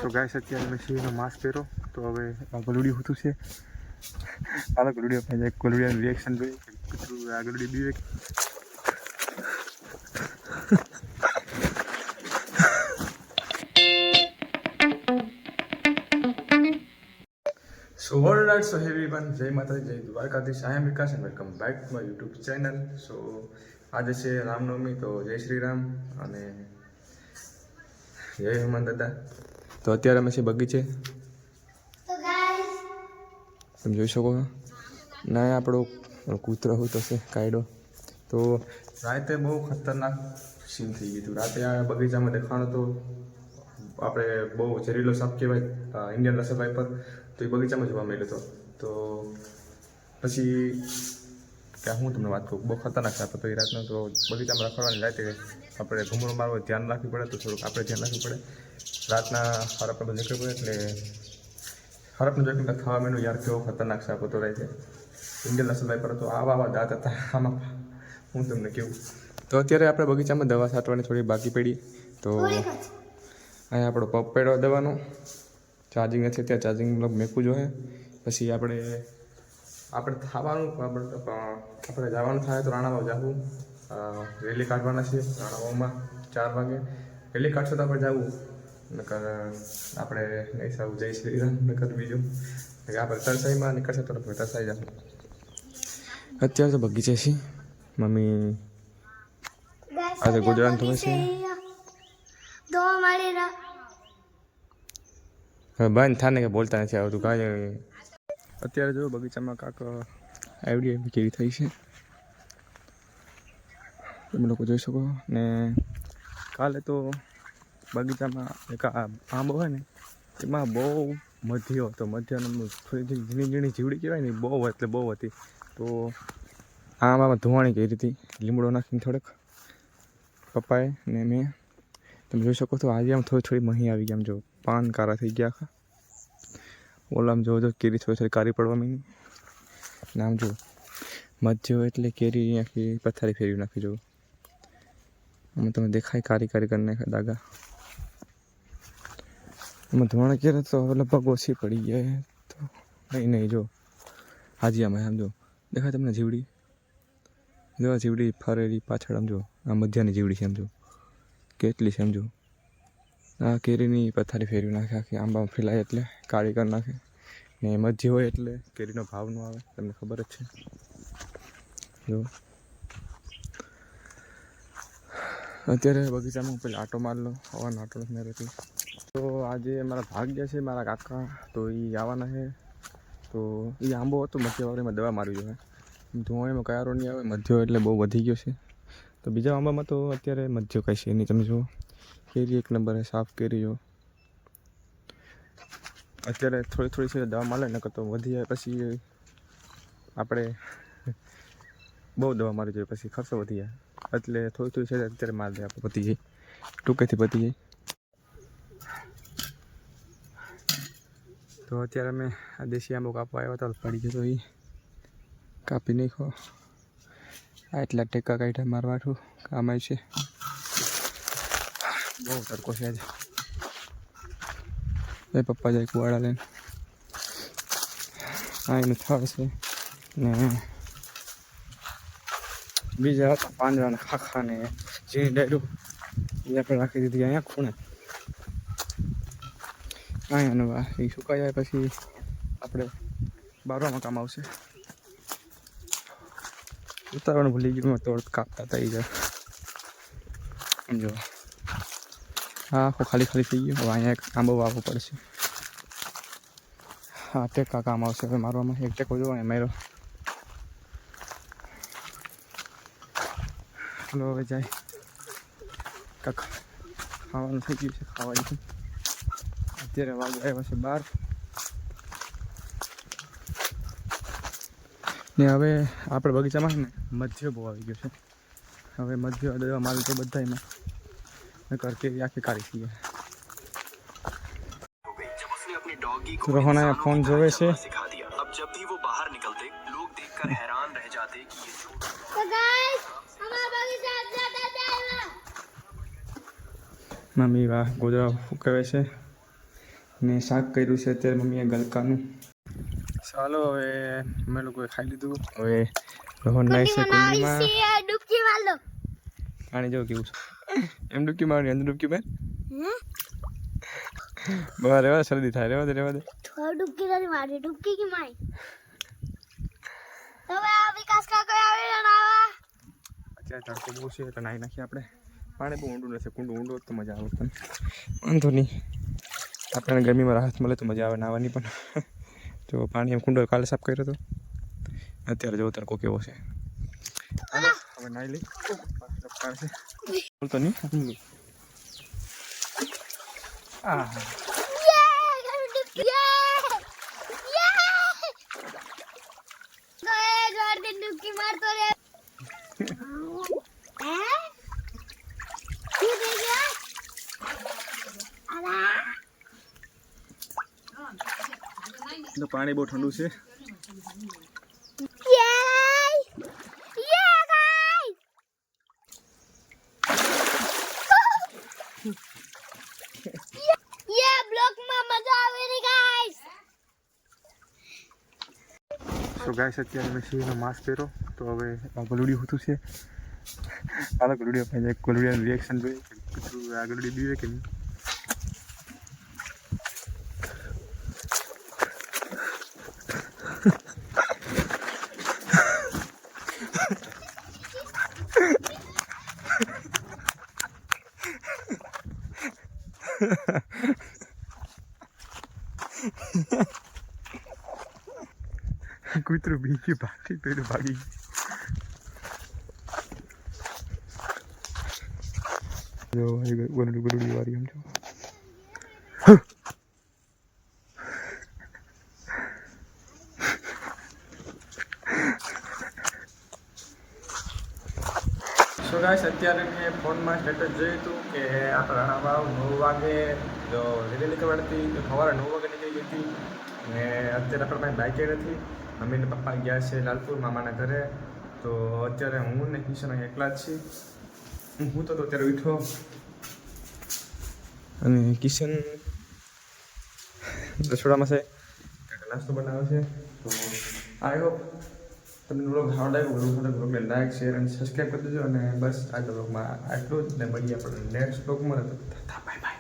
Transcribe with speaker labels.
Speaker 1: તો ગાઈસ અત્યારે મેં સિંહનો માસ્ક પહેરો તો હવે આ ગલુડી હોતું છે. આ ગલુડી આપણે જાય ગલુડીનું રિએક્શન જોઈએ કુતરું આ ગલુડી બીવે. સો ઓલરાઇટ સો એવરીવન, જય માતાજી, જય Dwarkadhish. I am Vikas and welcome back to my YouTube channel. So આજે છે રામનવમી, તો જય શ્રી રામ અને જય હનુમાન દાદા. તો અત્યારે અમે છે બગીચે, તમે જોઈ શકો ના આપણો કૂતરો હું તો છે કાયડો. તો રાતે બહુ ખતરનાક સીન થઈ ગયું હતું. રાતે આ બગીચામાં દેખાણો તો આપણે બહુ ઝેરીલો સાપ કહેવાય ઇન્ડિયન રસલ વાઇપર, તો એ બગીચામાં જોવા મળ્યો હતો. તો પછી ક્યાં હું તમને વાત કરું, બહુ ખતરનાક સાપ હતો એ રાતનો. તો બગીચામાં રખડવાની રાતે આપણે ઘૂમરો મારવો ધ્યાન રાખવી પડે, તો થોડુંક આપણે ધ્યાન રાખવું પડે. રાતના હરપને બધું નીકળવું પડે, એટલે હરપને જોઈને ખાવા મેનું યાર કેવો ખતરનાક સાપ હતો રહે છે. ઇન્ડિયન રસલ વાઇપર હતો, આવા દાંત હતા આમાં, હું તમને કહું. તો અત્યારે આપણે બગીચામાં દવા છાંટવાની થોડી બાકી પડી. તો અહીંયા આપણો પંપ પડ્યો દવાનો, ચાર્જિંગ નથી, ત્યાં ચાર્જિંગ મેકવું જોઈએ. પછી આપણે થવાનું આપણે જવાનું થાય તો રાણાવાવ જવું, રેલી કાઢવાના છે રાણાવાવમાં 4 વાગે. રેલી કાઢશો તો આપણે જવું, નકર આપણે નહીં સારું જઈ શ્રી રામ, નકર બીજું આપણે તરસાઈમાં નીકળશે તો આપણે તરસાઈ જવું. અત્યારે તો બગીચે છીએ, મમ્મી આજે ગુજરાત તમે છે હવે બંધ થાને કે બોલતા નથી આવતું કાંઈ. અત્યારે જો બગીચામાં કાંક આઈડિયા કેવી થઈ છે તમે લોકો જોઈ શકો. ને કાલે તો બગીચામાં એક આંબો હોય ને એમાં બહુ મધ્યો હતો. મધ્યનો થોડી ઝીણી ઝીણી જીવડી કહેવાય ને, બહુ એટલે બહુ હતી. તો આમાં ધોવાણી કરી હતી લીમડો નાખીને થોડેક પપ્પાએ ને મેં. તમે જોઈ શકો છો આજે આમ થોડી મહી આવી ગઈ, આમ જો પાન કારા થઈ ગયા આખા. ઓલામ જો કેરી થોડી કારી પડવા માંડી ને આમ જો મધ્યો એટલે કેરી આખી પથારી ફેરવી નાખી. જો આમાં તમે દેખાય કારી કારી કરી નાખ્યા દાગા. આમાં ધોવાણ કરે તો હવે લગભગ ઓછી પડી ગયા. તો નહીં જો હાજી આમાં આમ જો દેખાય તમને જીવડી, જો જીવડી ફરેલી પાછળ આમ જો આ મધ્યની જીવડી છે, આમ જો કેટલી છે, આમ જો આ કેરીની પથારી ફેરવી નાખે આખી. આંબા ફેલાય એટલે કાળી કરી નાખે. ને મધ્ય હોય એટલે કેરીનો ભાવ ન આવે, તમને ખબર જ છે. જો અત્યારે બગીચામાં પેલા આટો માર લો, હવાનો આટો નથી રહેતી. તો આજે મારા ભાગ્ય છે મારા કાકા, તો એ આવવાના છે. તો એ આંબો હતો મધ્યવાળીમાં દવા મારવી જોઈએ, ધોવાણીમાં કયારો નહીં આવે. મધ્યો એટલે બહુ વધી ગયો છે. તો બીજા આંબામાં તો અત્યારે મધ્યો કાંઈ છે નહીં. તમે જુઓ કેરી એક નંબર સાફ કેરી. જો અત્યારે થોડી છે દવા મારે નકર તો વધી જાય, પછી આપણે બહુ દવા મારી જોઈએ, પછી ખર્ચો વધી જાય. એટલે થોડી છે અત્યારે મારી દે આપણે પતી જાય, ટૂંકેથી પતી જાય. તો અત્યારે અમે આ દેશી આંબો કાપવા આવ્યા હતા, પડી ગયો તો એ કાપી નાખો. એટલા ટેકા કાઢ્યા મારવાઠું કામ આવી છે. બહુ તડકો છે આજે. એ પપ્પા જાય કુવાડા લઈને, આ એનું થળ છે ને બીજા હતા પાંજરાના ખાખા ને ઝીણી ડાયરું એ આપણે રાખી દીધી અહીંયા ખૂણે. અહીંયા એ સુકાઈ જાય પછી આપણે બારવામાં કામ આવશે. ઉતારવાનું ભૂલી ગયું, તોડ કાપતા થઈ જાય. સમજો હા આખો ખાલી થઈ ગયો. હવે અહીંયા એક આંબો વાવવો પડશે. હા ટેકા કામ આવશે હવે મારવામાં. એક ટેકો જોવા માર્યો. હલો હવે જાય કાંક ખાવાનું થઈ ગયું છે, ખાવા જઈશું. અત્યારે વાગે આવ્યા છે 12 ને. હવે આપણે બગીચામાં ને મધ્યો બહુ આવી ગયો છે. હવે મધ્યો દવા મારી તો બધા એમાં નકર કેરી આખી કાઢી છીએ. રોહન અહીંયા ફોન જોવે છે. મમ્મી વાહ ગોદરા ફૂંકાવે છે. ને શાક કર્યું છે અત્યારે મમ્મીએ ગલકાનું. ચાલો હવે અમે લોકોએ ખાઈ લીધું. હવે રોહન નાય છે કુંડીમાં
Speaker 2: ડૂબકી મારો
Speaker 1: પાણી જેવું કેવું છે એમ ડૂબકી મારવાની અંદર ડૂબકી માર બહાર રહેવા શરદી થાય રહેવા દે
Speaker 2: ડૂબકી નથી મારી ડૂબકી કી મારી હવે આ વિકાસ કાકા આવે નાવા
Speaker 1: અત્યારે તડકો બહુ છે એટલે નાહી નાખીએ આપણે. પાણી બહુ ઊંડું નથી, કુંડું ઊંડું તો મજા આવે પણ વાંધો નહીં, આપણને ગરમીમાં રાહત મળે તો મજા આવે નાહવાની. પણ જો પાણી એમ કુંડો કાલે સાફ કર્યો હતો, અત્યારે જો તડકો કેવો છે. હાલો હવે નાહી લઈ બોલતો નહીં આ
Speaker 2: ડૂબકી મારતો રે
Speaker 1: તો પાણી બહુ ઠંડુ છે. તો ગાઈસ અત્યારે મેં સિંહનો માસ્ક પહેરો તો હવે આ ગલુડી હોતું છે. હાલો ગલુડી આપણે ગલુડિયાનું રિએક્શન જોઈએ આ ગલુડી બીવે કે નહીં. કૂતરું બીજી ભાગી પેલું ભાગી જો ગલુડી વાળી એમ છો. સો ગાઈસ અત્યારે મેં ફોનમાં સ્ટેટસ જોયું હતું કે આપણે રાણાવાવ 9 વાગે જો રેલી નીકળવાથી સવારે 9 વાગે નીકળી ગઈ હતી ને અત્યારે આપણે પાસે બાઇકે નથી. મમ્મી ને પપ્પા ગયા છે લાલપુર મામાના ઘરે. તો અત્યારે હું ને કિશન એકલા જ છીએ. હું તો અત્યારે ઉઠ્યો અને કિશન રસોડામાં છે નાસ્તો બનાવે છે. તો આઈ હોપ તમને બ્લોગ સારો લાગ્યો. બ્લોગને લાઈક શેર અને સબસ્ક્રાઈબ કરી દેજો. અને બસ આજના બ્લોગમાં આટલું જ ને મળીએ આપણે નેક્સ્ટ બ્લોગમાં. Bye bye.